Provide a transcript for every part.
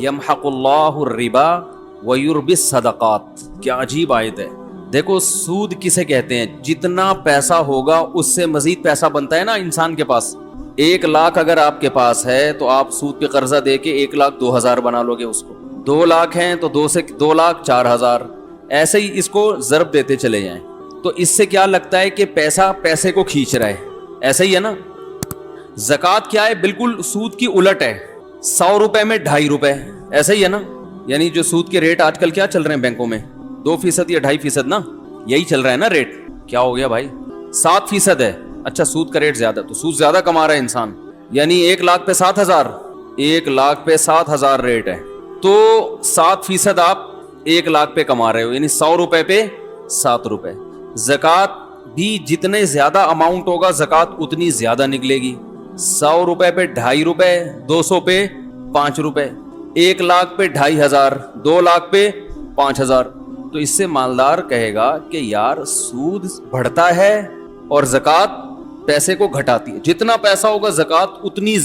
یمحق اللہ الربا ویربی الصدقات. کیا عجیب آیت ہے. دیکھو سود کسے کہتے ہیں؟ جتنا پیسہ ہوگا اس سے مزید پیسہ بنتا ہے نا انسان کے پاس. 1,00,000 اگر آپ کے پاس ہے تو آپ سود پہ قرضہ دے کے 1,02,000 بنا لو گے اس کو. 2,00,000 ہیں تو 2 سے 2,04,000. ایسے ہی اس کو ضرب دیتے چلے جائیں تو اس سے کیا لگتا ہے کہ پیسہ پیسے کو کھینچ رہا ہے. ایسا ہی ہے نا. زکوٰۃ کیا ہے؟ بالکل سود کی الٹ ہے. 100 روپے میں 2.5 روپے. ایسا ہی ہے نا. یعنی جو سود کے ریٹ آج کل کیا چل رہے ہیں بینکوں میں 2% یا 2.5% نا, یہی چل رہا ہے نا ریٹ. کیا ہو گیا بھائی؟ 7% ہے. اچھا سود کا ریٹ زیادہ, تو سود زیادہ کما رہا ہے انسان. یعنی 1,00,000 پہ 7,000, 1,00,000 پہ 7,000 ریٹ ہے تو 7% آپ 1,00,000 پہ کما رہے ہو, یعنی 100 روپے پہ 7 روپے. زکوٰۃ بھی جتنے زیادہ اماؤنٹ ہوگا زکوٰۃ اتنی زیادہ نکلے گی. 100 روپے پہ 2.5 روپے, 200 پہ 5 روپے, 1,00,000 پہ 2,500, 2,00,000 پہ 5,000. تو اس سے مالدار کہے گا کہ یار سود بڑھتا ہے اور زکوٰۃ پیسے کو گھٹاتی ہے. جتنا پیسہ ہوگا زکوٰۃ اتنی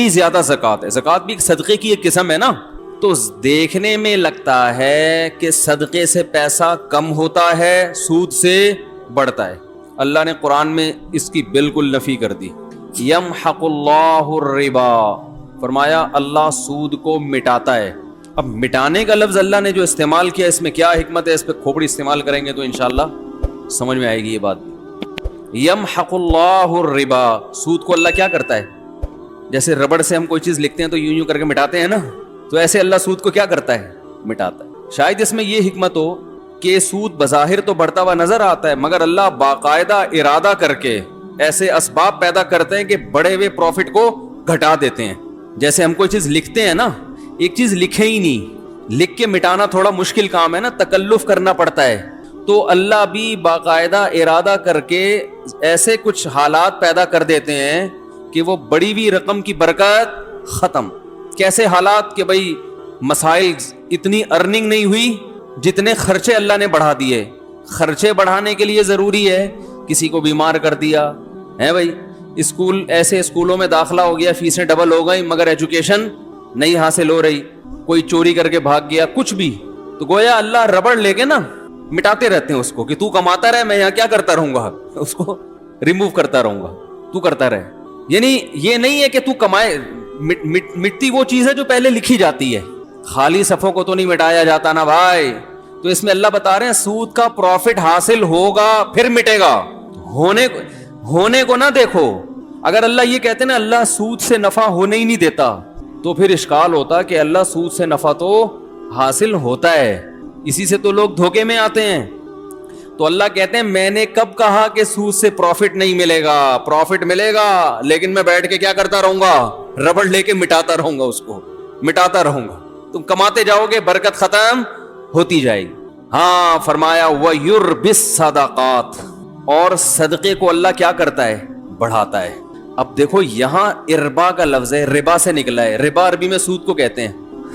زیادہ زکوٰۃ ہے. زکوٰۃ بھی ایک صدقے کی ایک قسم ہے نا. تو دیکھنے میں لگتا ہے کہ صدقے سے پیسہ کم ہوتا ہے, سود سے بڑھتا ہے. اللہ نے قرآن میں اس کی بالکل نفی کر دی. یمحق اللہ الربا, فرمایا اللہ سود کو مٹاتا ہے. اب مٹانے کا لفظ اللہ نے جو استعمال کیا اس میں کیا حکمت ہے, اس پہ کھوپڑی استعمال کریں گے تو انشاءاللہ سمجھ میں آئے گی یہ بات. یمحق اللہ الربا, سود کو اللہ کیا کرتا ہے؟ جیسے ربڑ سے ہم کوئی چیز لکھتے ہیں تو یوں کر کے مٹاتے ہیں نا, تو ایسے اللہ سود کو کیا کرتا ہے؟ مٹاتا ہے. شاید اس میں یہ حکمت ہو کہ سود بظاہر تو بڑھتا ہوا نظر آتا ہے مگر اللہ باقاعدہ ارادہ کر کے ایسے اسباب پیدا کرتے ہیں کہ بڑے ہوئے پروفٹ کو گھٹا دیتے ہیں. جیسے ہم کوئی چیز لکھتے ہیں نا, ایک چیز لکھے ہی نہیں, لکھ کے مٹانا تھوڑا مشکل کام ہے نا, تکلف کرنا پڑتا ہے. تو اللہ بھی باقاعدہ ارادہ کر کے ایسے کچھ حالات پیدا کر دیتے ہیں کہ وہ بڑی ہوئی رقم کی برکت ختم. کیسے حالات کہ بھئی مسائل اتنی ارننگ نہیں ہوئی جتنے خرچے اللہ نے بڑھا دیے. خرچے بڑھانے کے لیے ضروری ہے کسی کو بیمار کر دیا ہے بھائی, اسکول ایسے اسکولوں میں داخلہ ہو گیا, فیسیں ڈبل ہو گئی مگر ایجوکیشن نہیں حاصل ہو رہی. کوئی چوری کر کے بھاگ گیا, کچھ بھی, تو گویا اللہ ربڑ لے کے نا مٹاتے رہتے ہیں اس کو کہ تو کماتا رہے, میں یہاں کیا کرتا رہوں گا, اس کو ریموو کرتا رہوں گا, تو کرتا رہے. یعنی یہ نہیں ہے کہ تو کمائے, مٹتی وہ چیز ہے جو پہلے لکھی جاتی ہے, خالی صفوں کو تو نہیں مٹایا جاتا نا بھائی. تو اس میں اللہ بتا رہے ہیں سود کا پروفٹ حاصل ہوگا پھر مٹے گا, ہونے کو نہ دیکھو. اگر اللہ یہ کہتے ہیں نا اللہ سود سے نفع ہونے ہی نہیں دیتا تو پھر اشکال ہوتا کہ اللہ سود سے نفع تو حاصل ہوتا ہے, اسی سے تو لوگ دھوکے میں آتے ہیں. تو اللہ کہتے ہیں میں نے کب کہا کہ سود سے پروفٹ نہیں ملے گا؟ پروفٹ ملے گا لیکن میں بیٹھ کے کیا کرتا رہوں گا؟ ربڑ لے کے مٹاتا رہوں گا, اس کو مٹاتا رہوں گا. تم کماتے جاؤ گے, برکت ختم ہوتی جائے گی. ہاں فرمایا وَيُرْبِ الصَّدَقَاتِ, اور صدقے کو اللہ کیا کرتا ہے؟ بڑھاتا ہے. اب دیکھو یہاں اربا کا لفظ ہے, ربا سے نکلا ہے. ربا عربی میں سود کو کہتے ہیں.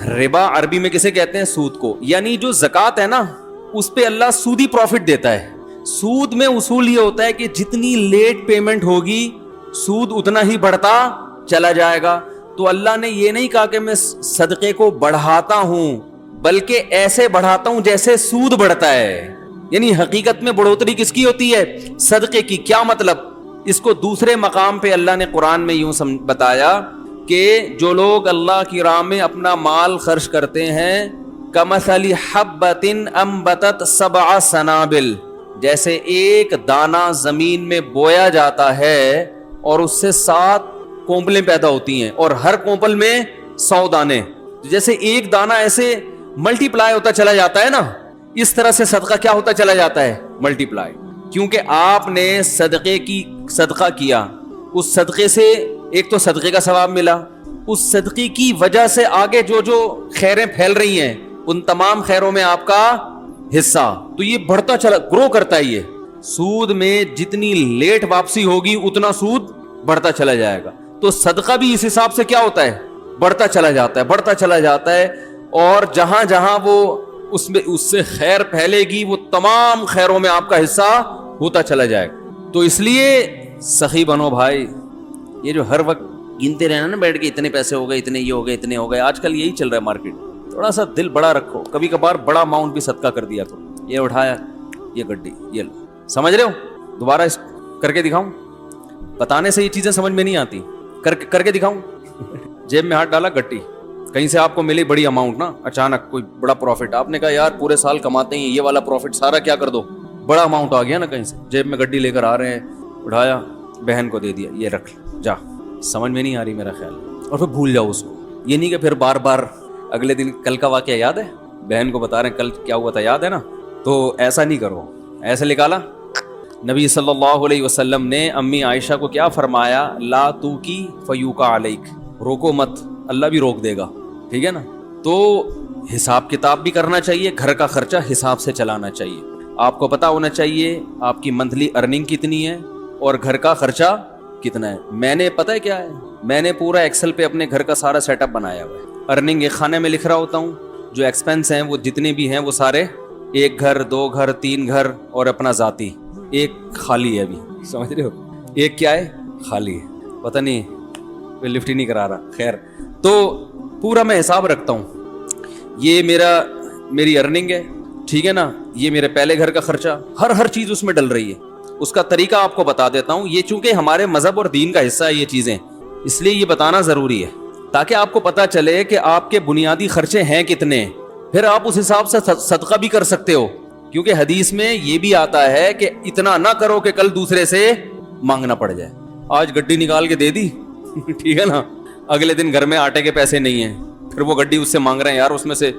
ربا عربی میں کسے کہتے ہیں؟ سود کو. یعنی جو زکوٰۃ ہے نا اس پہ اللہ سودی پروفٹ دیتا ہے. سود میں اصول یہ ہوتا ہے کہ جتنی لیٹ پیمنٹ ہوگی سود اتنا ہی بڑھتا چلا جائے گا. تو اللہ نے یہ نہیں کہا کہ میں صدقے کو بڑھاتا ہوں, بلکہ ایسے بڑھاتا ہوں جیسے سود بڑھتا ہے. یعنی حقیقت میں بڑھوتری کس کی ہوتی ہے؟ صدقے کی. کیا مطلب؟ اس کو دوسرے مقام پہ اللہ نے قرآن میں یوں بتایا کہ جو لوگ اللہ کی راہ میں اپنا مال خرچ کرتے ہیں کمثل حبۃ انبتت 7 سنابل, جیسے ایک دانہ زمین میں بویا جاتا ہے اور اس سے 7 کونپلیں پیدا ہوتی ہیں اور ہر کونپل میں 100 دانے. جیسے ایک دانہ ایسے ملٹی پلائی ہوتا چلا جاتا ہے نا, اس طرح سے صدقہ کیا ہوتا چلا جاتا ہے؟ ملٹی پلائی. کیونکہ آپ نے صدقہ کیا, اس صدقے سے ایک تو صدقے کا ثواب ملا, اس صدقے کی وجہ سے آگے جو خیریں پھیل رہی ہیں ان تمام خیروں میں آپ کا حصہ. تو یہ بڑھتا چلا, گرو کرتا ہے. یہ سود میں جتنی لیٹ واپسی ہوگی اتنا سود بڑھتا چلا جائے گا. تو صدقہ بھی اس حساب سے کیا ہوتا ہے؟ بڑھتا چلا جاتا ہے. اور جہاں جہاں وہ اس سے خیر پھیلے گی وہ تمام خیروں میں آپ کا حصہ ہوتا چلا جائے گا. تو اس لیے سخی بنو بھائی. یہ جو ہر وقت गिनते रहना ना बैठ के, इतने पैसे हो गए, इतने ये हो गए, इतने हो गए। आजकल यही चल रहा है मार्केट। थोड़ा सा दिल बड़ा रखो, कभी कभार बड़ा अमाउंट भी सदका कर दिया करो। ये उठाया, ये गड्डी, ये लो, समझ रहे हो? दोबारा करके दिखाऊं? बताने से ये चीजें समझ में नहीं आती, करके दिखाऊं? जेब में हाथ डाला, गड्डी, कहीं से आपको मिली बड़ी अमाउंट ना, अचानक कोई बड़ा प्रॉफिट, आपने कहा यार पूरे साल कमाते हैं, ये वाला प्रॉफिट सारा क्या कर दो, बड़ा अमाउंट आ गया ना कहीं से, जेब में गड्डी लेकर आ रहे हैं, उठाया, बहन को दे दिया, ये रख जा, समझ में नहीं आ रही मेरा ख्याल, और फिर भूल जाओ उसको। ये नहीं कि फिर बार बार अगले दिन, कल का वाकया याद है, बहन को बता रहे हैं कल क्या हुआ था, याद है ना? तो ऐसा नहीं करो। ऐसे निकाला, नबी सल्लल्लाहु अलैहि वसल्लम ने अम्मी आयशा को क्या फरमाया, ला तू की फयूका अलैक, रोको मत, अल्लाह भी रोक देगा, ठीक है ना? तो हिसाब किताब भी करना चाहिए, घर का खर्चा हिसाब से चलाना चाहिए। आपको पता होना चाहिए आपकी मंथली अर्निंग कितनी है और घर का खर्चा कितना है। मैंने पता है क्या है, मैंने पूरा एक्सेल पे अपने घर का सारा सेटअप बनाया हुआ है। अर्निंग एक खाने में लिख रहा होता हूँ, जो एक्सपेंस हैं वो जितने भी हैं वो सारे, एक घर, दो घर, तीन घर और अपना जाती, एक खाली है अभी, समझ रहे हो? एक क्या है? खाली है, पता नहीं कोई लिफ्ट ही नहीं करा रहा। खैर, तो पूरा मैं हिसाब रखता हूँ, ये मेरी अर्निंग है, ठीक है ना? ये मेरे पहले घर का खर्चा, हर चीज उसमें डल रही है। उसका तरीका आपको बता देता हूँ, ये चूंकि हमारे मजहब और दीन का हिस्सा है ये चीजें, इसलिए ये बताना जरूरी है ताकि आपको पता चले कि आपके बुनियादी खर्चे हैं कितने, फिर आप उस हिसाब से सदका भी कर सकते हो। क्योंकि हदीस में ये भी आता है कि इतना ना करो कि कल दूसरे से मांगना पड़ जाए। आज गड्डी निकाल के दे दी ठीक है ना, अगले दिन घर में आटे के पैसे नहीं है, फिर वो गड्डी उससे मांग रहे हैं, यार उसमें से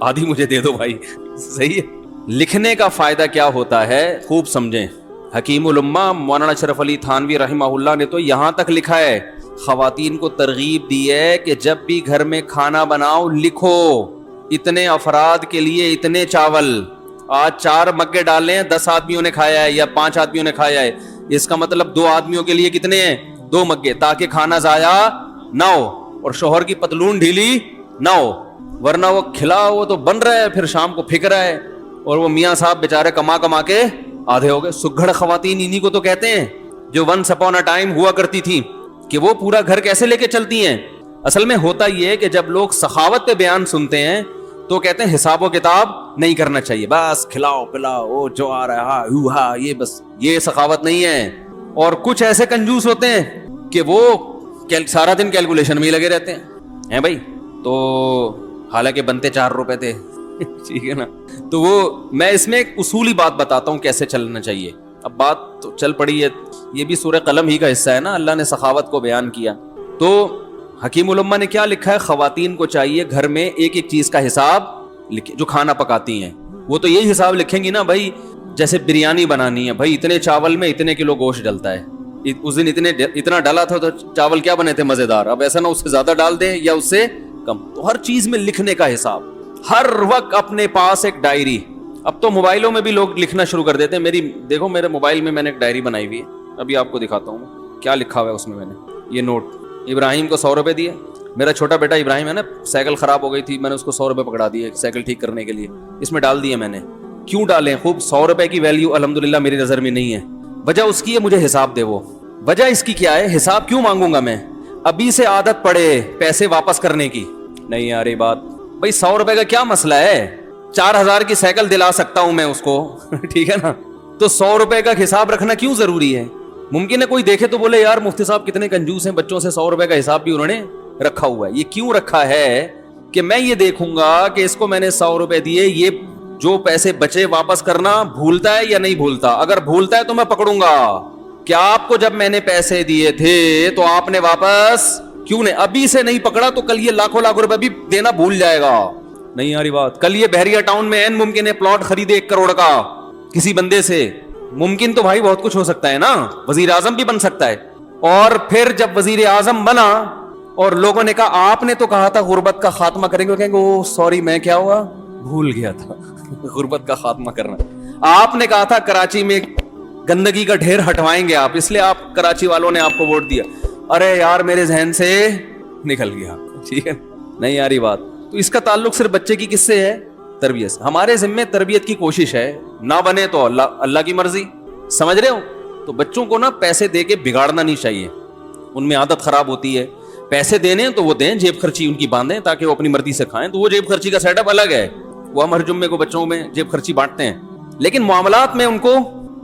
आधी मुझे दे दो भाई। सही है। लिखने का फायदा क्या होता है, खूब समझें। हकीमुल उम्मा मौलाना अशरफ अली थानवी रहमहुल्लाह ने तो यहाँ तक लिखा है, खवातीन को तरगीब दी है कि जब भी घर में खाना बनाओ लिखो, इतने अफराद के लिए इतने चावल, आज 4 मग्गे डाले हैं, 10 आदमियों ने खाया है या 5 आदमियों ने खाया है, इसका मतलब 2 आदमियों के लिए कितने हैं, 2 मग्गे, ताकि खाना जाया ना हो और शोहर की पतलून ढीली ना हो, वरना वो खिला वो तो बन रहा है, फिर शाम को फिक रहा है और वो मियाँ साहब बेचारे कमा कमा के आधे हो गए। सुघड़ खवातीन इन्हीं को तो कहते हैं, जो वंस अपॉन अ टाइम हुआ करती थी, कि वो पूरा घर कैसे लेके चलती हैं। असल में होता ये है कि जब लोग सखावत पे बयान सुनते हैं तो कहते हैं हिसाब किताब नहीं करना चाहिए, बस खिलाओ पिलाओ, वो जो आ रहा है ये बस, ये सखावत नहीं है। और कुछ ऐसे कंजूस होते हैं कि वो सारा दिन कैलकुलेशन में ही लगे रहते हैं भाई, तो हालांकि बनते 4 रुपए थे ठीक है ना। तो वो मैं इसमें एक उसूली बात बताता हूँ कैसे चलना चाहिए। अब बात तो चल पड़ी है, ये भी सूरह कलम ही का हिस्सा है ना, अल्लाह ने सखावत को बयान किया। तो हकीमुल उम्मा ने क्या लिखा है, खवातीन को चाहिए घर में एक एक चीज का हिसाब लिखे, जो खाना पकाती हैं वो तो यही हिसाब लिखेंगी ना भाई। जैसे बिरयानी बनानी है भाई, इतने चावल में इतने किलो गोश्त डलता है, उस दिन इतना डाला था तो चावल क्या बने थे मजेदार, अब ऐसा ना उससे ज्यादा डाल दें या उससे कम। तो हर चीज में लिखने का हिसाब, हर वक्त अपने पास एक डायरी। अब तो मोबाइलों में भी लोग लिखना शुरू कर देते हैं। देखो मेरे मोबाइल में मैंने एक डायरी बनाई हुई है, अभी आपको दिखाता हूँ क्या लिखा हुआ है उसमें। मैंने ये नोट, इब्राहिम को 100 रुपए दिए। मेरा छोटा बेटा इब्राहिम है ना, साइकिल खराब हो गई थी, मैंने उसको 100 रुपए पकड़ा दिए साइकिल ठीक करने के लिए, इसमें डाल दिए मैंने। क्यों डालें, खूब 100 रुपए की वैल्यू अल्हम्दुलिल्लाह मेरी नजर में नहीं है। वजह उसकी है, मुझे हिसाब दे वो। वजह इसकी क्या है, हिसाब क्यों मांगूंगा मैं, अभी से आदत पड़े पैसे वापस करने की। नहीं आ रही बात भाई, 100 रुपए का क्या मसला है, 4000 की साइकिल दिला सकता हूं मैं उसको ठीक है ना। तो 100 रुपए का हिसाब रखना क्यों जरूरी है। मुमकिन है कोई देखे तो बोले यार मुफ्ती साहब कितने कंजूस हैं, बच्चों से 100 रुपए का हिसाब भी उन्होंने रखा हुआ है। ये क्यों रखा है कि मैं ये देखूंगा कि इसको मैंने 100 रुपए दिए, ये जो पैसे बचे वापस करना भूलता है या नहीं भूलता। अगर भूलता है तो मैं पकड़ूंगा। क्या आपको जब मैंने पैसे दिए थे तो आपने वापस क्यों नहीं, अभी से नहीं पकड़ा तो कल ये लाखों लाखों रुपए भी देना भूल जाएगा। नहीं आ रही बात। कल ये बहरिया टाउन में एन मुमकिन है प्लॉट खरीदे 1 करोड़ का किसी बंदे से। मुमकिन तो भाई बहुत कुछ हो सकता है ना, वजीर आजम भी बन सकता है। और फिर जब वजीर आजम बना और लोगों ने कहा आपने तो कहा था गुर्बत का खात्मा करेंगे, कहेंगे ओ सॉरी मैं क्या हुआ भूल गया था गुर्बत का खात्मा करना। आपने कहा था कराची में गंदगी का ढेर हटवाएंगे आप, इसलिए आप कराची वालों ने आपको वोट दिया। अरे यार मेरे जहन से निकल गया, ठीक है नहीं आ रही बात। तो इसका ताल्लुक सिर्फ बच्चे की किससे है, तरबियत से। हमारे जिम्मे तरबियत की कोशिश है, ना बने तो अल्लाह की मर्जी, समझ रहे हो। तो बच्चों को ना पैसे दे के बिगाड़ना नहीं चाहिए, उनमें आदत खराब होती है। पैसे देने हैं तो वो दें, जेब खर्ची उनकी बांधें ताकि वो अपनी मर्जी से खाएं, तो वो जेब खर्ची का सेटअप अलग है, वो हम हर जुम्मे को बच्चों में जेब खर्ची बांटते हैं। लेकिन मामलात में उनको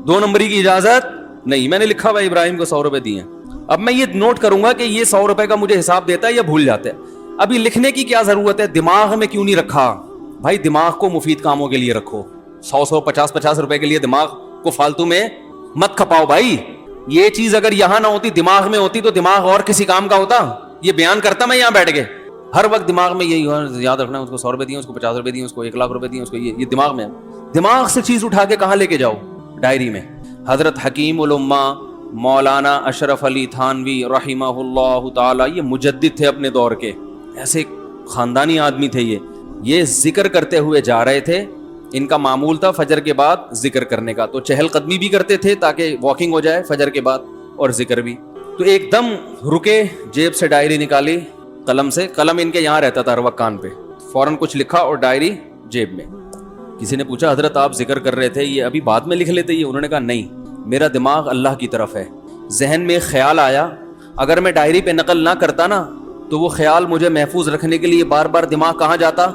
2 नंबरी की इजाजत नहीं। मैंने लिखा हुआ इब्राहिम को 100 रुपए दिए, अब मैं ये नोट करूंगा कि ये 100 रुपए का मुझे हिसाब देता है या भूल जाता है। अभी लिखने की क्या जरूरत है, दिमाग में क्यों नहीं रखा भाई? दिमाग को मुफीद कामों के लिए रखो, 100 50 रुपए के लिए दिमाग को फालतू में मत खपाओ भाई। ये चीज अगर यहां ना होती, दिमाग में होती, तो दिमाग और किसी काम का होता, ये बयान करता मैं यहां बैठ के। हर वक्त दिमाग में यही याद रखना है, उसको 100 रुपए दिए, उसको 50 रुपए दिए, उसको 1 लाख रुपए दिए, उसको ये दिमाग में है। दिमाग से चीज उठा के कहां लेके जाओ? डायरी में। हजरत हकीम उल उम्मा मौलाना अशरफ अली थानवी रहिमहुल्लाह ताला, ये मुजद्दिद थे अपने दौर के, ऐसे खानदानी आदमी थे। ये जिक्र करते हुए जा रहे थे। इनका मामूल था फजर के बाद जिक्र करने का, तो चहलकदमी भी करते थे ताकि वॉकिंग हो जाए फजर के बाद, और जिक्र भी। तो एकदम रुके, जेब से डायरी निकाली, कलम से, कलम इनके यहाँ रहता था हर वक्त कान पे, फौरन कुछ लिखा और डायरी जेब में। किसी ने पूछा हजरत आप जिक्र कर रहे थे, ये अभी बाद में लिख लेते ये? उन्होंने कहा नहीं, मेरा दिमाग अल्लाह की तरफ है। जहन में ख्याल आया, अगर मैं डायरी पे नकल ना करता ना, तो वो ख्याल मुझे महफूज रखने के लिए बार बार दिमाग कहाँ जाता?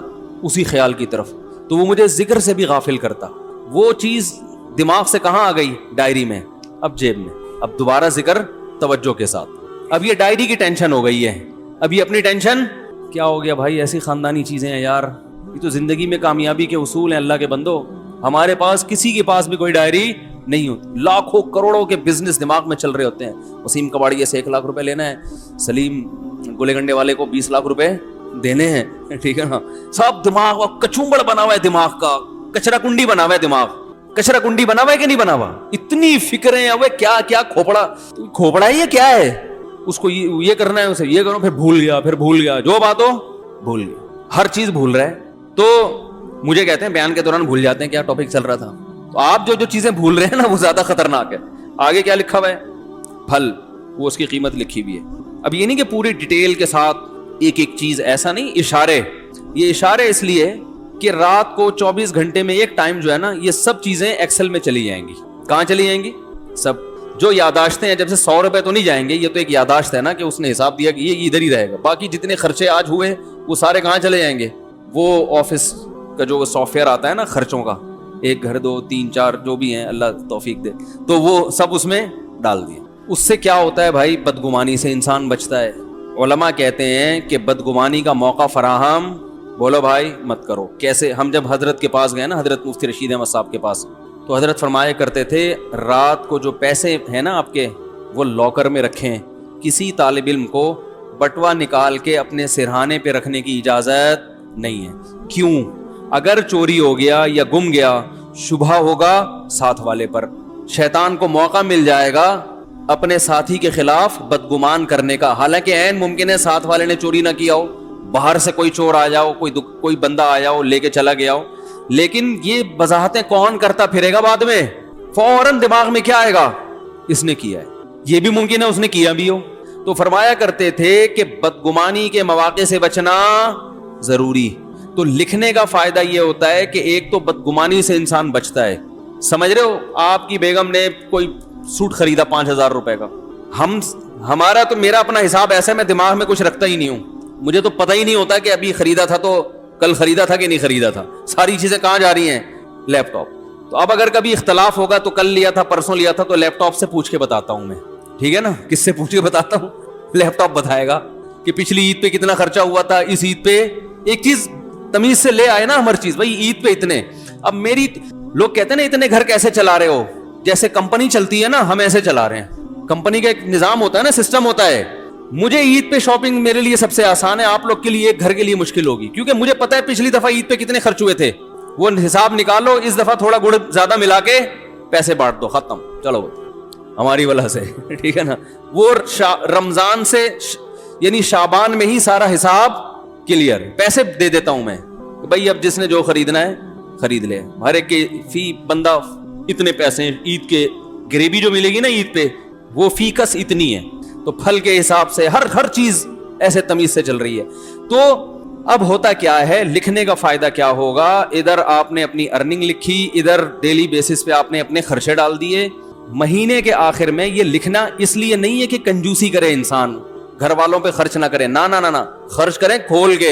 उसी ख्याल की तरफ, तो वो मुझे जिक्र से भी गाफिल करता। वो चीज दिमाग से कहाँ आ गई? डायरी में, अब जेब में। अब दोबारा जिक्र तवज्जो के साथ। अब ये डायरी की टेंशन हो गई है, अब ये अपनी टेंशन क्या हो गया भाई? ऐसी खानदानी चीजें हैं यार, ये तो जिंदगी में कामयाबी के उसूल हैं अल्लाह के बंदो। हमारे पास किसी के पास भी कोई डायरी नहीं होती। लाखों करोड़ों के बिजनेस दिमाग में चल रहे होते हैं। वसीम कबाड़िया से 1 लाख रुपए लेना है, सलीम गुलेगंडे वाले को 20 लाख रुपए देने हैं, ठीक है ना? सब दिमाग कचुम्बड़ बना हुआ है, दिमाग का कचरा कुंडी बना हुआ है, दिमाग कचरा कुंडी बना हुआ है कि नहीं बना हुआ? इतनी फिक्रें हैं, वे क्या क्या खोपड़ा ये क्या है? उसको ये करना है, उसे ये करो, फिर भूल गया, फिर भूल गया, जो बात हो भूल गया, हर चीज भूल रहा है। तो मुझे कहते हैं बयान के दौरान भूल जाते हैं क्या टॉपिक चल रहा था। तो आप जो चीजें भूल रहे हैं ना, वो ज्यादा खतरनाक है। आगे क्या लिखा हुआ है? फल, वो उसकी कीमत लिखी हुई है। अब ये नहीं कि पूरी डिटेल के साथ एक एक चीज, ऐसा नहीं, इशारे। ये इशारे इसलिए कि रात को 24 घंटे में एक टाइम जो है ना, ये सब चीजें एक्सेल में चली जाएंगी। कहाँ चली जाएंगी? सब जो यादाश्तें हैं, जब से 100 रुपए तो नहीं जाएंगे, ये तो एक यादाश्त है ना कि उसने हिसाब दिया कि ये इधर ही रहेगा। बाकी जितने खर्चे आज हुए वो सारे कहाँ चले जाएंगे? वो ऑफिस का जो सॉफ्टवेयर आता है ना खर्चों का, 1 घर 2 3 4 जो भी हैं, अल्लाह तौफीक दे, तो वो सब उसमें डाल दिए। उससे क्या होता है भाई? बदगुमानी से इंसान बचता है। उलमा कहते हैं कि बदगुमानी का मौका फराहम, बोलो भाई मत करो। कैसे? हम जब हजरत के पास गए ना, हजरत मुफ्ती रशीद अहमद साहब के पास, तो हजरत फरमाया करते थे रात को जो पैसे हैं ना आपके, वो लॉकर में रखें। किसी तालिब इल्म को बटवा निकाल के अपने सिरहाने पे रखने की इजाज़त नहीं है। क्यों? अगर चोरी हो गया या गुम गया, शुबह होगा साथ वाले पर, शैतान को मौका मिल जाएगा अपने साथी के खिलाफ बदगुमान करने का। हालांकि ऐन मुमकिन है साथ वाले ने चोरी ना किया हो, बाहर से कोई चोर आ जाओ, कोई बंदा आया हो, लेके चला गया हो, लेकिन ये वजाहतें कौन करता फिरेगा बाद में? फौरन दिमाग में क्या आएगा? इसने किया है। ये भी मुमकिन है उसने किया भी हो। तो फरमाया करते थे कि बदगुमानी के मौके से बचना जरूरी। तो लिखने का फायदा ये होता है कि एक तो बदगुमानी से इंसान बचता है। समझ रहे हो? आपकी बेगम ने कोई सूट खरीदा 5000 रुपए का, हमारा तो, मेरा अपना हिसाब ऐसा है, मैं दिमाग में कुछ रखता ही नहीं हूं। मुझे तो पता ही नहीं होता कि अभी खरीदा था तो कल खरीदा था कि नहीं खरीदा था। सारी चीजें कहाँ जा रही हैं? लैपटॉप। तो अब अगर कभी इख्तलाफ होगा तो कल लिया था, परसों लिया था, तो लैपटॉप से पूछ के बताता हूं मैं, ठीक है ना? किससे पूछ के बताता हूं? लैपटॉप बताएगा कि पिछली ईद पे कितना खर्चा हुआ था, इस ईद पे। एक चीज तमीज से ले आए ना हर चीज, भाई ईद पे इतने। अब मेरी, लोग कहते हैं ना इतने घर कैसे चला रहे हो? जैसे कंपनी चलती है ना, हम ऐसे चला रहे हैं। कंपनी का एक निजाम होता है ना, सिस्टम होता है। मुझे ईद पे शॉपिंग मेरे लिए सबसे आसान है, आप लोग के लिए, एक घर के लिए मुश्किल होगी, क्योंकि मुझे पता है पिछली दफा ईद पे कितने खर्च हुए थे। वो हिसाब निकालो, इस दफा थोड़ा गुड़ ज्यादा मिला के पैसे बांट दो, खत्म, चलो हमारी वजह से, ठीक है ना? वो रमजान से यानी शाबान में ही सारा हिसाब क्लियर, पैसे दे देता हूं मैं, भाई अब जिसने जो खरीदना है खरीद ले। हर एक के फी बंदा इतने पैसे, ईद के ग्रेवी जो मिलेगी ना ईद पे, वो फीकस इतनी है। तो फल के हिसाब से हर चीज ऐसे तमीज से चल रही है। तो अब होता क्या है, लिखने का फायदा क्या होगा? इधर आपने अपनी अर्निंग लिखी, इधर डेली बेसिस पे आपने अपने खर्चे डाल दिए। महीने के आखिर में ये लिखना इसलिए नहीं है कि कंजूसी करे इंसान, گھر والوں پہ خرچ نہ کریں, نہ خرچ کریں کھول کے,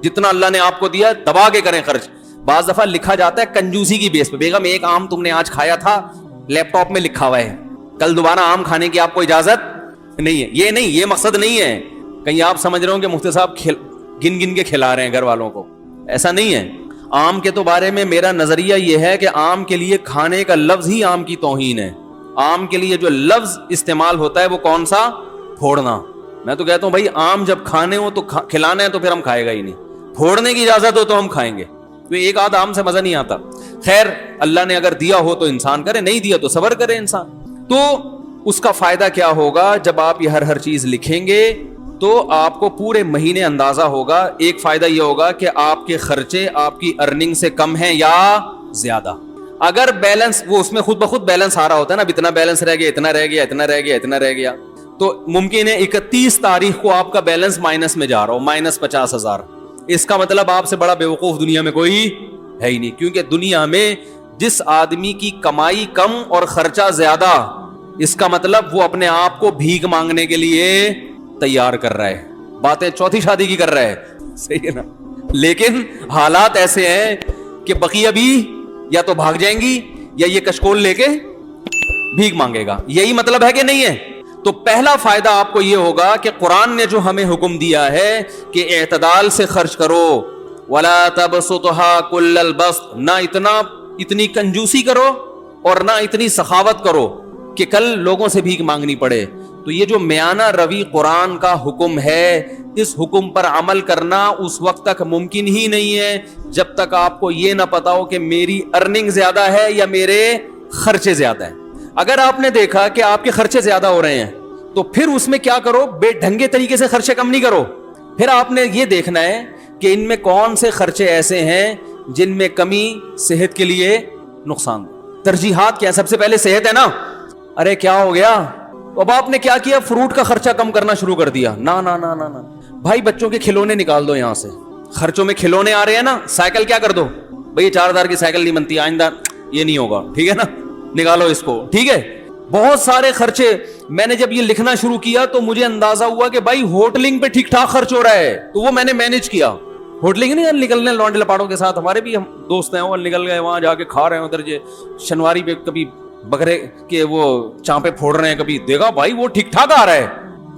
جتنا اللہ نے آپ کو دیا دبا کے کریں خرچ. بعض دفعہ لکھا جاتا ہے کنجوسی کی بیس پہ, بیگم ایک آم تم نے آج کھایا تھا, لیپ ٹاپ میں لکھا ہوا ہے کل دوبارہ آم کھانے کی آپ کو اجازت نہیں ہے. یہ نہیں, یہ مقصد نہیں ہے. کہیں آپ سمجھ رہے ہو کہ مفتی صاحب گن گن کے کھلا رہے ہیں گھر والوں کو, ایسا نہیں ہے. آم کے تو بارے میں میرا نظریہ یہ ہے کہ آم کے لیے کھانے کا لفظ ہی آم کی توہین ہے. آم کے لیے جو لفظ استعمال ہوتا ہے وہ کون سا؟ پھوڑنا. میں تو کہتا ہوں بھائی آم جب کھانے ہو تو کھلانا ہے تو پھر ہم کھائے گا ہی نہیں, پھوڑنے کی اجازت ہو تو ہم کھائیں گے. تو ایک آدھ آم سے مزہ نہیں آتا. خیر اللہ نے اگر دیا ہو تو انسان کرے, نہیں دیا تو صبر کرے انسان. تو اس کا فائدہ کیا ہوگا؟ جب آپ یہ ہر چیز لکھیں گے تو آپ کو پورے مہینے اندازہ ہوگا. ایک فائدہ یہ ہوگا کہ آپ کے خرچے آپ کی ارننگ سے کم ہیں یا زیادہ. اگر بیلنس وہ اس میں خود بخود بیلنس آ رہا ہوتا ہے نا, اب اتنا بیلنس رہ گیا, اتنا رہ گیا, اتنا رہ گیا, اتنا رہ گیا, تو ممکن ہے 31 تاریخ کو آپ کا بیلنس مائنس میں جا رہا ہو, -50,000. اس کا مطلب آپ سے بڑا بیوقوف دنیا میں کوئی ہے ہی نہیں, کیونکہ دنیا میں جس آدمی کی کمائی کم اور خرچہ زیادہ, اس کا مطلب وہ اپنے آپ کو بھیک مانگنے کے لیے تیار کر رہا ہے, باتیں چوتھی شادی کی کر رہا ہے, صحیح ہے نا. لیکن حالات ایسے ہیں کہ بقیہ بھی یا تو بھاگ جائیں گی یا یہ کشکول لے کے بھیک مانگے گا. یہی مطلب ہے کہ نہیں ہے؟ تو پہلا فائدہ آپ کو یہ ہوگا کہ قرآن نے جو ہمیں حکم دیا ہے کہ اعتدال سے خرچ کرو, وَلَا تَبْسُطْهَا كُلَّ الْبَسْطِ, نہ اتنی کنجوسی کرو اور نہ اتنی سخاوت کرو کہ کل لوگوں سے بھیک مانگنی پڑے. تو یہ جو میانہ روی قرآن کا حکم ہے, اس حکم پر عمل کرنا اس وقت تک ممکن ہی نہیں ہے جب تک آپ کو یہ نہ پتا ہو کہ میری ارننگ زیادہ ہے یا میرے خرچے زیادہ ہیں. اگر آپ نے دیکھا کہ آپ کے خرچے زیادہ ہو رہے ہیں تو پھر اس میں کیا کرو, بے ڈھنگے طریقے سے خرچے کم نہیں کرو. پھر آپ نے یہ دیکھنا ہے کہ ان میں کون سے خرچے ایسے ہیں جن میں کمی صحت کے لیے نقصان. ترجیحات کیا؟ سب سے پہلے صحت ہے نا. ارے کیا ہو گیا, اب آپ نے کیا کیا, فروٹ کا خرچہ کم کرنا شروع کر دیا. نہ بھائی بچوں کے کھلونے نکال دو یہاں سے, خرچوں میں کھلونے آ رہے ہیں نا. سائیکل کیا کر دو بھائی, 4,000 کی سائیکل نہیں بنتی, آئندہ یہ نہیں ہوگا, ٹھیک ہے نا, نکالو اس کو, ٹھیک ہے. بہت سارے خرچے. میں نے جب یہ لکھنا شروع کیا تو مجھے اندازہ ہوا کہ بھائی ہوٹلنگ پہ ٹھیک ٹھاک خرچ ہو رہا ہے, تو وہ میں نے مینج کیا. ہوٹلنگ نہیں نکلنے لونڈے لپاڑوں کے ساتھ, ہمارے بھی ہم دوست ہیں وہ نکل گئے وہاں جا کے کھا رہے ہیں ادھر شنواری پہ, کبھی بکرے کے وہ چانپے پھوڑ رہے ہیں, کبھی دیکھا بھائی وہ ٹھیک ٹھاک آ رہا ہے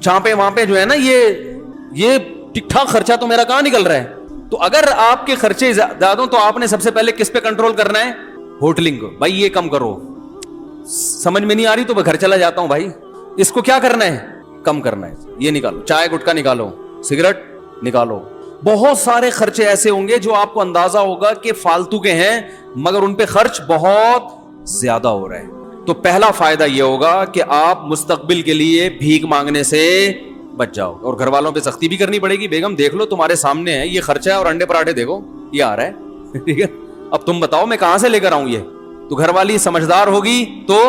چانپے وہاں پہ جو ہے نا, یہ ٹھیک ٹھاک خرچہ تو میرا کہاں نکل رہا ہے. تو اگر آپ کے خرچے زیادہ ہوں تو آپ نے سب سے پہلے کس پہ کنٹرول کرنا ہے؟ ہوٹلنگ کو. بھائی یہ کم کرو, سمجھ میں نہیں آ رہی تو میں گھر چلا جاتا ہوں. بھائی اس کو کیا کرنا ہے؟ کم کرنا ہے. یہ نکالو, چائے گٹکا نکالو, سگریٹ نکالو. بہت سارے خرچے ایسے ہوں گے جو آپ کو اندازہ ہوگا کہ فالتو کے ہیں مگر ان پہ خرچ بہت زیادہ ہو رہا ہے. تو پہلا فائدہ یہ ہوگا کہ آپ مستقبل کے لیے بھیک مانگنے سے بچ جاؤ. اور گھر والوں پہ سختی بھی کرنی پڑے گی. بیگم دیکھ لو تمہارے سامنے ہے یہ خرچہ ہے, اور انڈے پراٹھے دیکھو یہ آ رہا ہے, ٹھیک ہے, اب تم بتاؤ میں کہاں سے لے کر آؤں یہ. تو گھر والی سمجھدار ہوگی تو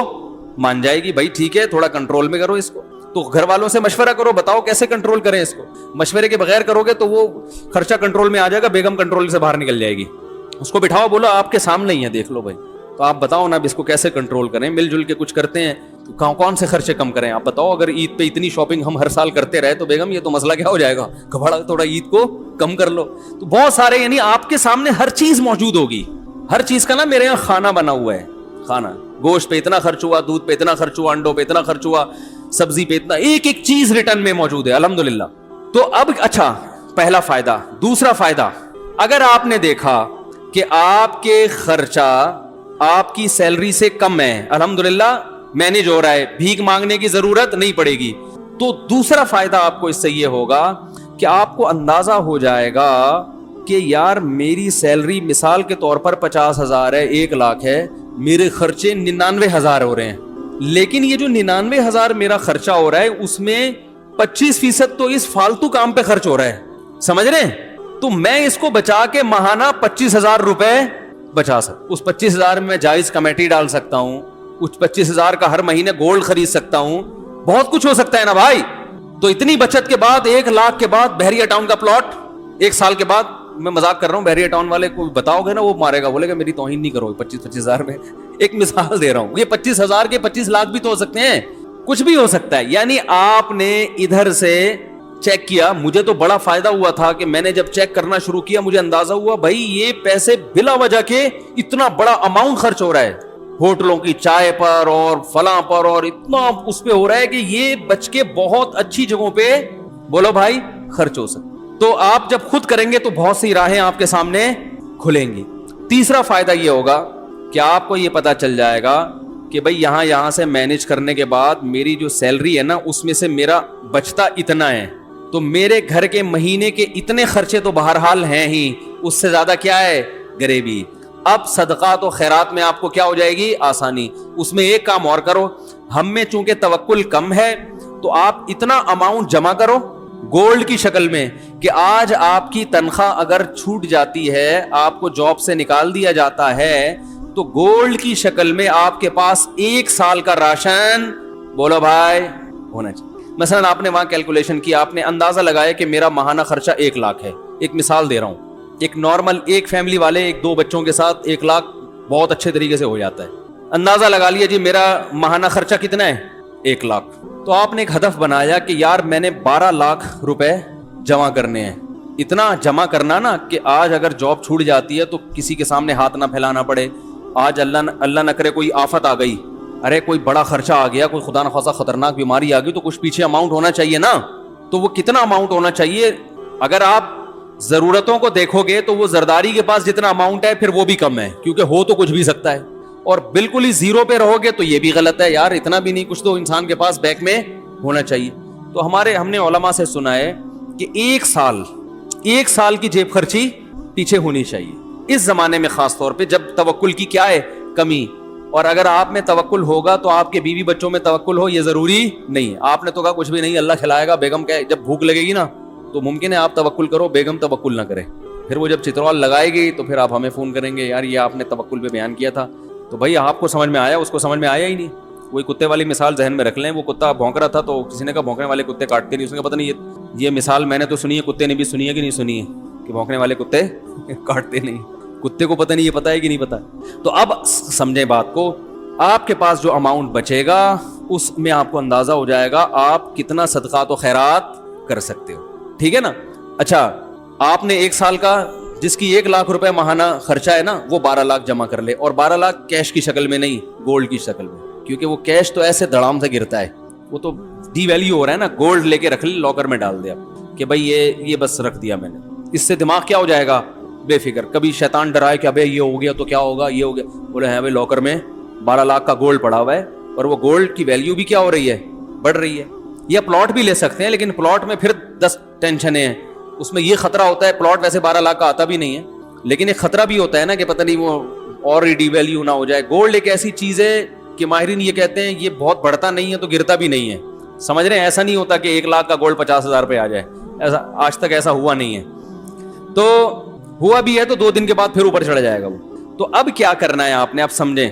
مان جائے گی, بھائی ٹھیک ہے تھوڑا کنٹرول میں کرو اس کو. تو گھر والوں سے مشورہ کرو, بتاؤ کیسے کنٹرول کریں اس کو. مشورے کے بغیر کرو گے تو وہ خرچہ کنٹرول میں آ جائے گا, بیگم کنٹرول سے باہر نکل جائے گی. اس کو بٹھاؤ, بولو آپ کے سامنے ہی ہے, دیکھ لو بھائی, تو آپ بتاؤ نا اب اس کو کیسے کنٹرول کریں. مل جل کے کچھ کرتے ہیں تو کون سے خرچے کم کریں آپ بتاؤ. اگر عید پہ اتنی شاپنگ ہم ہر سال کرتے رہے تو بیگم یہ تو مسئلہ کیا ہو جائے گا, کبھڑا تھوڑا عید کو کم کر لو. تو بہت سارے, یعنی آپ کے سامنے ہر چیز موجود ہوگی. ہر چیز کا نا میرے یہاں کھانا بنا ہوا ہے, کھانا, گوشت پہ اتنا خرچ ہوا, دودھ پہ اتنا خرچ ہوا, انڈوں پہ اتنا خرچ ہوا, سبزی پہ اتنا, ایک ایک چیز ریٹرن میں موجود ہے الحمدللہ. تو اب اچھا, پہلا فائدہ. دوسرا فائدہ, اگر آپ نے دیکھا کہ آپ کے خرچہ آپ کی سیلری سے کم ہے, الحمدللہ مینج ہو رہا ہے, بھیک مانگنے کی ضرورت نہیں پڑے گی, تو دوسرا فائدہ آپ کو اس سے یہ ہوگا کہ آپ کو اندازہ ہو جائے گا کہ یار میری سیلری مثال کے طور پر 50,000 ہے, 1,00,000 ہے, میرے خرچے 99,000 ہو رہے ہیں. لیکن یہ جو 99,000 میرا خرچہ ہو رہا ہے اس میں 25% تو اس فالتو کام پہ خرچ ہو رہا ہے, سمجھ رہے ہیں. تو میں اس کو بچا کے ماہانہ 25,000 روپے بچا سکتا. اس 25,000 میں جائز کمیٹی ڈال سکتا ہوں, اس 25,000 کا ہر مہینے گولڈ خرید سکتا ہوں, بہت کچھ ہو سکتا ہے نا بھائی. تو اتنی بچت کے بعد 1,00,000 کے بعد بحریہ ٹاؤن کا پلاٹ 1 سال کے بعد, میں مذاق کر رہا ہوں, بحریہ ٹاؤن والے کو بتاؤ گے نا وہ مارے گا, بولے گا میری توہین نہیں کرو. 25,000 میں ایک مثال دے رہا ہوں, یہ 25,000 کے 25 لاکھ بھی تو ہو سکتے ہیں, کچھ بھی ہو سکتا ہے. یعنی آپ نے ادھر سے چیک کیا, مجھے تو بڑا فائدہ ہوا تھا کہ میں نے جب چیک کرنا شروع کیا مجھے اندازہ ہوا بھائی یہ پیسے بلا وجہ کے اتنا بڑا اماؤنٹ خرچ ہو رہا ہے ہوٹلوں کی چائے پر اور فلاں پر, اور اتنا اس پہ ہو رہا ہے کہ یہ بچ کے بہت اچھی جگہوں پہ بولو بھائی خرچ ہو سکتا. تو آپ جب خود کریں گے تو بہت سی راہیں آپ کے سامنے کھلیں گی. تیسرا فائدہ یہ ہوگا کہ آپ کو یہ پتا چل جائے گا کہ بھائی یہاں سے مینج کرنے کے بعد میری جو سیلری ہے نا اس میں سے میرا بچتا اتنا ہے, تو میرے گھر کے مہینے کے اتنے خرچے تو بہرحال ہیں ہی, اس سے زیادہ کیا ہے غریبی. اب صدقات و خیرات میں آپ کو کیا ہو جائے گی آسانی. اس میں ایک کام اور کرو, ہم میں چونکہ توکل کم ہے تو آپ اتنا اماؤنٹ جمع کرو گولڈ کی شکل میں کہ آج آپ کی تنخواہ اگر چھوٹ جاتی ہے, آپ کو جاب سے نکال دیا جاتا ہے, تو گولڈ کی شکل میں آپ کے پاس 1 سال کا راشن بولو بھائی ہونا چاہیے. مثلا آپ نے وہاں کیلکولیشن کی, آپ نے اندازہ لگایا کہ میرا ماہانہ خرچہ 1 لاکھ ہے. ایک مثال دے رہا ہوں, ایک نارمل ایک فیملی والے 1-2 بچوں کے ساتھ 1 لاکھ بہت اچھے طریقے سے ہو جاتا ہے. اندازہ لگا لیا جی میرا ماہانہ خرچہ کتنا ہے 1 لاکھ. تو آپ نے ایک ہدف بنایا کہ یار میں نے 12 لاکھ روپے جمع کرنے ہیں. اتنا جمع کرنا نا کہ آج اگر جاب چھوٹ جاتی ہے تو کسی کے سامنے ہاتھ نہ پھیلانا پڑے. آج اللہ نہ کرے کوئی آفت آ گئی, ارے کوئی بڑا خرچہ آ گیا, کوئی خدا نخواستہ خطرناک بیماری آ گئی, تو کچھ پیچھے اماؤنٹ ہونا چاہیے نا. تو وہ کتنا اماؤنٹ ہونا چاہیے؟ اگر آپ ضرورتوں کو دیکھو گے تو وہ زرداری کے پاس جتنا اماؤنٹ ہے پھر وہ بھی کم ہے, کیونکہ ہو تو کچھ بھی سکتا ہے. اور بالکل ہی زیرو پہ رہو گے تو یہ بھی غلط ہے, یار اتنا بھی نہیں, کچھ تو انسان کے پاس بیک میں ہونا چاہیے. تو ہم نے علماء سے سنا ہے کہ 1 سال کی جیب خرچی پیچھے ہونی چاہیے اس زمانے میں, خاص طور پہ جب توکل کی کیا ہے کمی. اور اگر آپ میں توکل ہوگا تو آپ کے بیوی بچوں میں توکل ہو یہ ضروری نہیں ہے. آپ نے تو کہا کچھ بھی نہیں اللہ کھلائے گا, بیگم کہ جب بھوک لگے گی نا تو ممکن ہے آپ توکل کرو, بیگم توکل نہ کرے. پھر وہ جب چترال لگائے گی تو پھر آپ ہمیں فون کریں گے یار یہ آپ نے توکل پہ بیان کیا تھا. تو بھائی آپ کو سمجھ میں آیا, اس کو سمجھ میں آیا ہی نہیں. وہی کتے والی مثال ذہن میں رکھ لیں, وہ کتا بھونک رہا تھا تو کسی نے کہا بھونکنے والے کتے کاٹتے نہیں. اس نے کہا پتہ نہیں یہ مثال میں نے تو سنی ہے, کتے نے بھی سنی ہے کہ نہیں سنی ہے کہ بھونکنے والے کتے کاٹتے نہیں. کتے کو پتہ نہیں یہ پتہ ہے کہ نہیں پتہ. تو اب سمجھیں بات کو, آپ کے پاس جو اماؤنٹ بچے گا اس میں آپ کو اندازہ ہو جائے گا آپ کتنا صدقات و خیرات کر سکتے ہو. ٹھیک ہے نا. اچھا آپ نے 1 سال کا جس کی 1 لاکھ روپے ماہانہ خرچہ ہے نا وہ 12 لاکھ جمع کر لے, اور 12 لاکھ کیش کی شکل میں نہیں گولڈ کی شکل میں, کیونکہ وہ کیش تو ایسے دڑام سے گرتا ہے, وہ تو ڈی ویلیو ہو رہا ہے نا. گولڈ لے کے رکھ لے, لاکر میں ڈال دیا کہ بھائی یہ بس رکھ دیا میں نے. اس سے دماغ کیا ہو جائے گا بے فکر. کبھی شیطان ڈرائے کہ ابے یہ ہو گیا تو کیا ہوگا, یہ ہو گیا, بولے ہیں بھائی لاکر میں 12 لاکھ کا گولڈ پڑا ہوا ہے, اور وہ گولڈ کی ویلیو بھی کیا ہو رہی ہے بڑھ رہی ہے. یا پلاٹ بھی لے سکتے ہیں, لیکن پلاٹ میں پھر 10 ٹینشنیں ہیں. اس میں یہ خطرہ ہوتا ہے, پلاٹ ویسے 12 لاکھ کا آتا بھی نہیں ہے, لیکن ایک خطرہ بھی ہوتا ہے نا کہ پتہ نہیں وہ اور ڈی ویلیو نہ ہو جائے. گولڈ ایک ایسی چیز ہے کہ ماہرین یہ کہتے ہیں یہ بہت بڑھتا نہیں ہے تو گرتا بھی نہیں ہے. سمجھ رہے ہیں, ایسا نہیں ہوتا کہ 1 لاکھ کا گولڈ 50,000 پہ آ جائے, ایسا آج تک ایسا ہوا نہیں ہے. تو ہوا بھی ہے تو 2 دن کے بعد پھر اوپر چڑھ جائے گا وہ. تو اب کیا کرنا ہے آپ نے, آپ سمجھیں.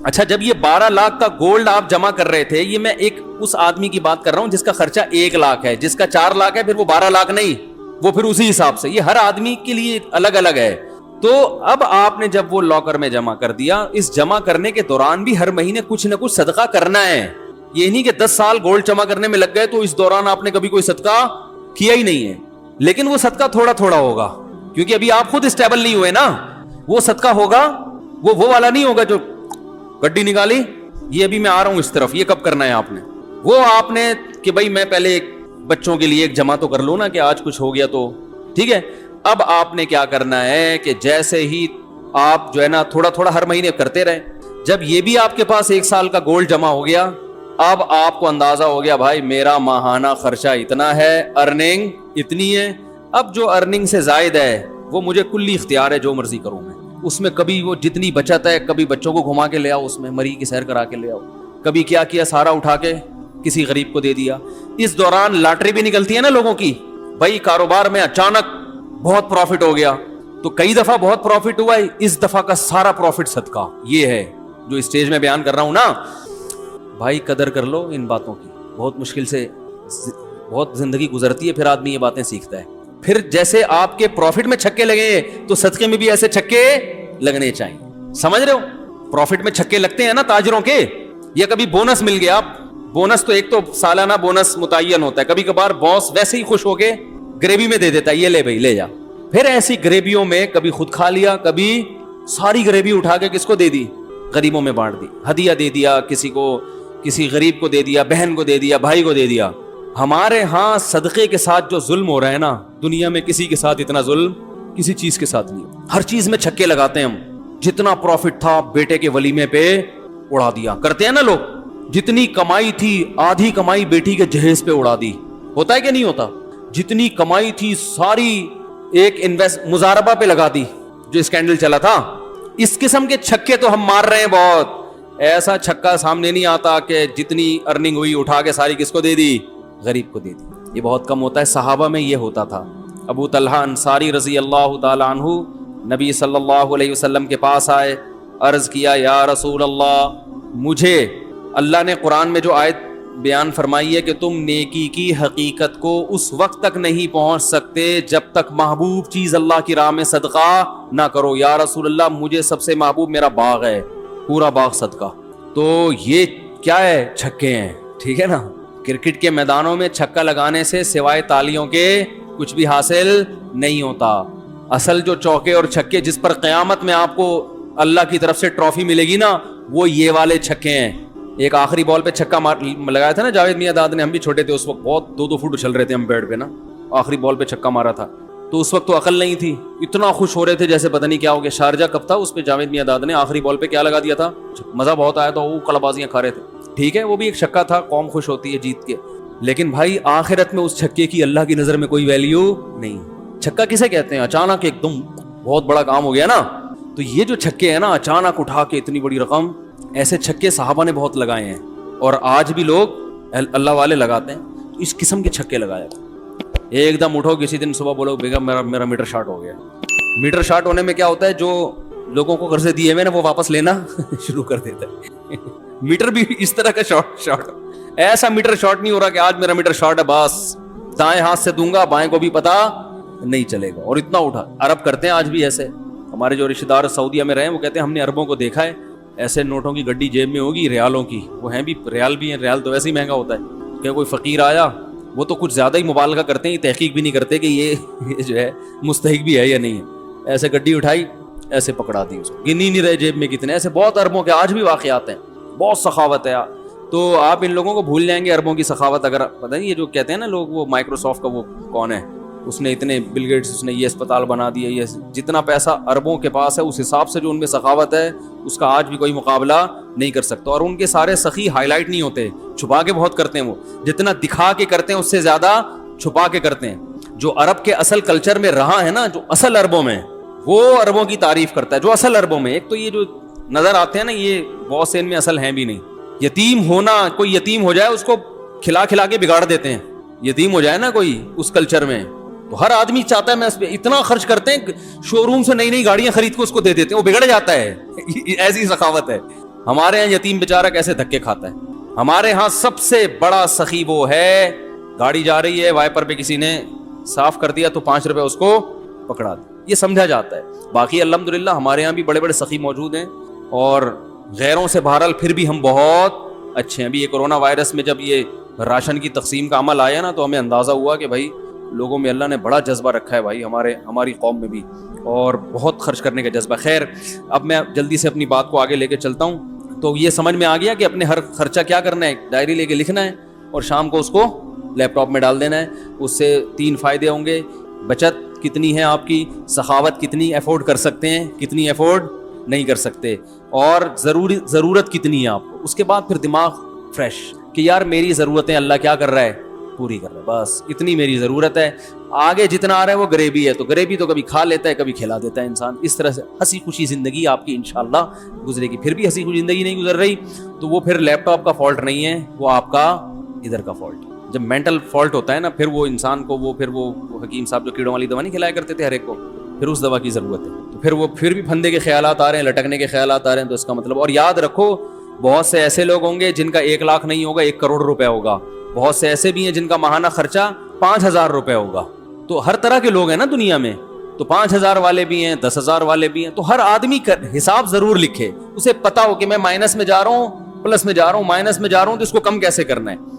اچھا جب یہ 12 لاکھ کا گولڈ آپ جمع کر رہے تھے, یہ میں ایک اس آدمی کی بات کر رہا ہوں جس کا خرچہ 1 لاکھ ہے, جس کا 4 لاکھ ہے پھر وہ 12 لاکھ نہیں, وہ پھر اسی حساب سے. یہ ہر آدمی کے لیے الگ الگ ہے. تو اب آپ نے جب وہ لاکر میں جمع کر دیا, اس جمع کرنے کے دوران بھی ہر مہینے کچھ نہ کچھ صدقہ کرنا ہے. یہ نہیں کہ 10 سال گولڈ جمع کرنے میں لگ گئے تو اس دوران آپ نے کبھی کوئی صدقہ کیا ہی نہیں ہے. لیکن وہ صدقہ تھوڑا تھوڑا ہوگا, کیونکہ ابھی آپ خود اسٹیبل نہیں ہوئے نا. وہ صدقہ ہوگا وہ والا نہیں ہوگا جو گڈی نکالی, یہ ابھی میں آ رہا ہوں اس طرف, یہ کب کرنا ہے آپ نے. وہ آپ نے کہ بھائی میں پہلے بچوں کے لیے ایک جمع تو کر لوں نا کہ آج کچھ ہو گیا تو ٹھیک ہے. اب آپ نے کیا کرنا ہے کہ جیسے ہی آپ جو ہے نا تھوڑا تھوڑا ہر مہینے کرتے رہے, جب یہ بھی آپ کے پاس 1 سال کا گولڈ جمع ہو گیا, اب آپ کو اندازہ ہو گیا بھائی میرا ماہانہ خرچہ اتنا ہے, ارننگ اتنی ہے. اب جو ارننگ سے زائد ہے وہ مجھے کلی اختیار ہے, جو مرضی کروں میں اس میں. کبھی وہ جتنی بچت ہے, کبھی بچوں کو گھما کے لے آؤ, اس میں مری کی سیر کرا کے لے آؤ, کبھی کیا سارا اٹھا کے کسی غریب کو دے دیا. اس دوران لاٹری بھی نکلتی ہے نا لوگوں کی, بھائی کاروبار میں اچانک بہت پروفٹ ہو گیا, تو کئی دفعہ بہت پروفٹ ہوا ہے, اس دفعہ کا سارا پروفٹ صدقہ. یہ ہے جو اسٹیج میں بیان کر رہا ہوں نا. بھائی قدر کر لو ان باتوں کی, بہت مشکل سے بہت زندگی گزرتی ہے, پھر آدمی یہ باتیں سیکھتا ہے. پھر جیسے آپ کے پروفٹ میں چھکے لگے تو صدقے میں بھی ایسے چھکے لگنے چاہیے. سمجھ رہے ہو, پروفٹ میں چھکے لگتے ہیں نا تاجروں کے, یا کبھی بونس مل گیا बोनस तो एक तो सालाना बोनस मुतय्यन होता है, कभी कभार बॉस वैसे ही खुश होके ग्रेवी में दे देता है, ये ले भाई ले जा। फिर ऐसी ग्रेवियों में कभी खुद खा लिया, कभी सारी ग्रेवी उठा के किसको दे दी, गरीबों में बांट दी, हदिया दे दिया किसी को, किसी गरीब को दे दिया, बहन को दे दिया, भाई को दे दिया। हमारे यहाँ सदक़े के साथ जो जुल्म हो रहा है ना, दुनिया में किसी के साथ इतना जुल्म किसी चीज के साथ नहीं। हर चीज में छक्के लगाते हैं हम, जितना प्रॉफिट था बेटे के वलीमे पे उड़ा दिया, करते हैं ना लोग। जितनी कमाई थी आधी कमाई बेटी के जहेज पे उड़ा दी, होता है कि नहीं होता? जितनी कमाई थी सारी एक इन्वेस्ट मुजारबा पे लगा दी, जो स्कैंडल चला था। इस किस्म के छक्के तो हम मार रहे हैं बहुत। ऐसा छक्का सामने नहीं आता कि जितनी अर्निंग हुई उठा के सारी किसको दे दी, गरीब को दे दी। ये बहुत कम होता है। सहाबा में ये होता था। अबू तलहा अंसारी रजी अल्लाह ताला अन्हु नबी सल्लल्लाहु अलैहि वसल्लम के पास आए, अर्ज किया, या रसूल अल्लाह, मुझे अल्लाह ने कुरान में जो आयत बयान फरमाई है कि तुम नेकी की हकीकत को उस वक्त तक नहीं पहुंच सकते जब तक महबूब चीज़ अल्लाह की राह में सदका ना करो। या रसूल अल्लाह, मुझे सबसे महबूब मेरा बाग है, पूरा बाग सदका। तो ये क्या है? छक्के हैं, ठीक है ना। क्रिकेट के मैदानों में छक्का लगाने से सिवाय तालियों के कुछ भी हासिल नहीं होता। असल जो चौके और छक्के जिस पर क़यामत में आपको अल्लाह की तरफ से ट्रॉफी मिलेगी ना, वो ये वाले छक्के हैं। एक आखिरी बॉल पे छक्का लगाया था ना जावेद मियां दाद ने, हम भी छोटे थे उस वक्त, बहुत 2-2 फुट उछल रहे थे हम बेड पे ना, आखिरी बॉल पे छक्का मारा था। तो उस वक्त तो अकल नहीं थी, इतना खुश हो रहे थे जैसे पता नहीं क्या हो गया। शारजा कप था, उस पे जावेद मियां दाद ने आखिरी बॉल पे क्या लगा दिया था, मजा बहुत आया था, वो कलाबाजियां खा रहे थे। ठीक है, वो भी एक छक्का था, कौम खुश होती है जीत के, लेकिन भाई आखिरत में उस छक्के की अल्लाह की नजर में कोई वैल्यू नहीं। छक्का किसे कहते हैं? अचानक एकदम बहुत बड़ा काम हो गया ना, तो ये जो छक्के हैं ना, अचानक उठा के इतनी बड़ी रकम, ऐसे छक्के सहाबा ने बहुत लगाए हैं और आज भी लोग अल्लाह वाले लगाते हैं। तो इस किस्म के छक्के लगाए। एकदम उठो किसी दिन सुबह, बोलो बेगम मेरा मीटर शॉर्ट हो गया। मीटर शॉर्ट होने में क्या होता है, जो लोगों को कर्जे दिए हुए ना वो वापस लेना शुरू कर देता है। मीटर भी इस तरह का शॉर्ट, ऐसा मीटर शॉर्ट नहीं हो रहा कि आज मेरा मीटर शॉर्ट है, बस दाएं हाथ से दूंगा, बाएं को भी पता नहीं चलेगा, और इतना उठा। अरब करते हैं आज भी ऐसे। हमारे जो रिश्तेदार सऊदीया में रहे, वो कहते हैं हमने अरबों को देखा है, ऐसे नोटों की गड्डी जेब में होगी, रियालों की, वो हैं भी रियाल भी हैं, रियाल तो वैसे ही महंगा होता है। क्या कोई फ़कीर आया, वो तो कुछ ज़्यादा ही मुबालगा करते हैं, ये तहकीक भी नहीं करते कि ये जो है मुस्तहिक भी है या नहीं है। ऐसे गड्डी उठाई, ऐसे पकड़ा दी उसको, गिनी नहीं रहे जेब में कितने। ऐसे बहुत अरबों के आज भी वाक़यात हैं, बहुत सखावत है। तो आप इन लोगों को भूल जाएंगे अरबों की सखावत। अगर पता नहीं, ये जो कहते हैं ना लोग, वो माइक्रोसॉफ्ट का वो कौन है, उसने इतने, बिल गेट्स, उसने ये अस्पताल बना दिया, ये जितना पैसा अरबों के पास है, उस हिसाब से जो उनमें सखावत है उसका आज भी कोई मुकाबला नहीं कर सकता। और उनके सारे सखी हाईलाइट नहीं होते, छुपा के बहुत करते हैं। वो जितना दिखा के करते हैं उससे ज्यादा छुपा के करते हैं। जो अरब के असल कल्चर में रहा है ना, जो असल अरबों में, वो अरबों की तारीफ करता है। जो असल अरबों में, एक तो ये जो नजर आते हैं ना, ये बहुत से इनमें असल हैं भी नहीं। यतीम होना, कोई यतीम हो जाए उसको खिला खिला के बिगाड़ देते हैं। यतीम हो जाए ना कोई उस कल्चर में, तो हर आदमी चाहता है मैं इस पे इतना खर्च करते हैं, शोरूम से नई नई गाड़ियां खरीद के उसको दे देते हैं, वो बिगड़ जाता है। ऐसी सखावत है। हमारे यहाँ यतीम बेचारा कैसे धक्के खाता है। हमारे यहाँ सबसे बड़ा सखी वो है, गाड़ी जा रही है, वाइपर पे किसी ने साफ कर दिया तो 5 रुपए उसको पकड़ा दिया, ये समझा जाता है। बाकी अल्हम्दुलिल्लाह हमारे यहाँ भी बड़े बड़े सखी मौजूद हैं, और गैरों से बहरहाल फिर भी हम बहुत अच्छे हैं। अभी ये कोरोना वायरस में जब ये राशन की तकसीम का अमल आया ना, तो हमें अंदाज़ा हुआ कि भाई लोगों में अल्लाह ने बड़ा जज्बा रखा है भाई, हमारी कौम में भी, और बहुत खर्च करने का जज्बा। खैर, अब मैं जल्दी से अपनी बात को आगे लेके चलता हूँ। तो ये समझ में आ गया कि अपने हर खर्चा क्या करना है, डायरी लेके लिखना है और शाम को उसको लैपटॉप में डाल देना है। उससे 3 फ़ायदे होंगे। बचत कितनी है आपकी, सखावत कितनी अफोर्ड कर सकते हैं, कितनी अफोर्ड नहीं कर सकते, और ज़रूरत कितनी है आपको। उसके बाद फिर दिमाग फ्रेश कि यार मेरी ज़रूरतें अल्लाह क्या कर रहा है, पूरी कर रहा है, बस इतनी मेरी ज़रूरत है। आगे जितना आ रहा है वो गरीबी है, तो गरीबी तो कभी खा लेता है, कभी खिला देता है इंसान। इस तरह से हंसी खुशी ज़िंदगी आपकी इंशाल्लाह गुजरेगी। फिर भी हंसी खुशी ज़िंदगी नहीं गुजर रही तो वो फिर लैपटॉप का फॉल्ट नहीं है, वो आपका इधर का फॉल्ट। जब मेंटल फॉल्ट होता है ना, फिर वो इंसान को वो हकीम साहब जो कीड़ों वाली दवा नहीं खिलाया करते थे हर एक को, फिर उस दवा की ज़रूरत है। तो फिर वो फिर भी फंदे के ख्यालात आ रहे हैं, लटकने के ख्यालात आ रहे हैं, तो इसका मतलब। और याद रखो, बहुत से ऐसे लोग होंगे जिनका 1 लाख नहीं होगा, 1 करोड़ रुपए होगा। बहुत से ऐसे भी हैं जिनका माहाना खर्चा 5,000 रुपए होगा। तो हर तरह के लोग हैं ना दुनिया में, तो 5,000 वाले भी हैं, 10,000 वाले भी हैं। तो हर आदमी हिसाब जरूर लिखे, उसे पता हो कि मैं माइनस में जा रहा हूँ پلس میں جا رہا ہوں، مائنس میں جا رہا ہوں، تو اس کو کم کیسے کرنا ہے.